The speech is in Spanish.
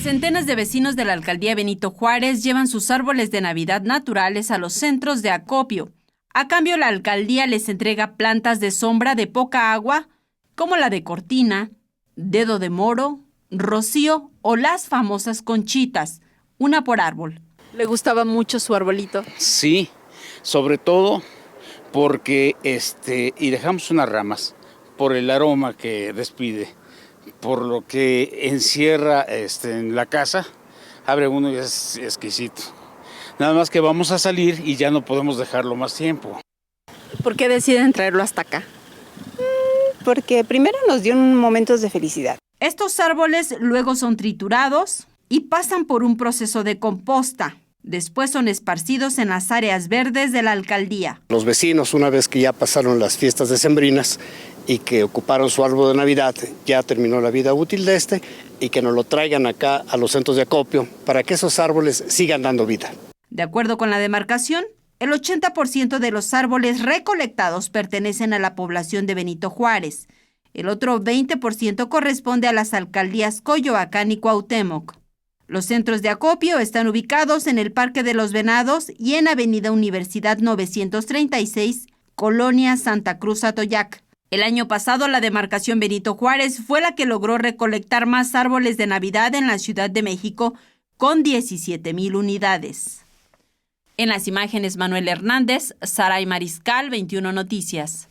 Centenas de vecinos de la alcaldía Benito Juárez llevan sus árboles de Navidad naturales a los centros de acopio. A cambio, la alcaldía les entrega plantas de sombra de poca agua, como la de cortina, dedo de moro, rocío o las famosas conchitas, una por árbol. ¿Le gustaba mucho su arbolito? Sí, sobre todo porque y dejamos unas ramas por el aroma que despide, por lo que encierra en la casa, abre uno y es exquisito. Nada más que vamos a salir y ya no podemos dejarlo más tiempo. ¿Por qué deciden traerlo hasta acá? Porque primero nos dio momentos de felicidad. Estos árboles luego son triturados y pasan por un proceso de composta. Después son esparcidos en las áreas verdes de la alcaldía. Los vecinos, una vez que ya pasaron las fiestas decembrinas y que ocuparon su árbol de Navidad, ya terminó la vida útil de y que nos lo traigan acá a los centros de acopio para que esos árboles sigan dando vida. De acuerdo con la demarcación, el 80% de los árboles recolectados pertenecen a la población de Benito Juárez. El otro 20% corresponde a las alcaldías Coyoacán y Cuauhtémoc. Los centros de acopio están ubicados en el Parque de los Venados y en Avenida Universidad 936, Colonia Santa Cruz Atoyac. El año pasado, la demarcación Benito Juárez fue la que logró recolectar más árboles de Navidad en la Ciudad de México, con 17,000 unidades. En las imágenes, Manuel Hernández, Saray Mariscal, 21 Noticias.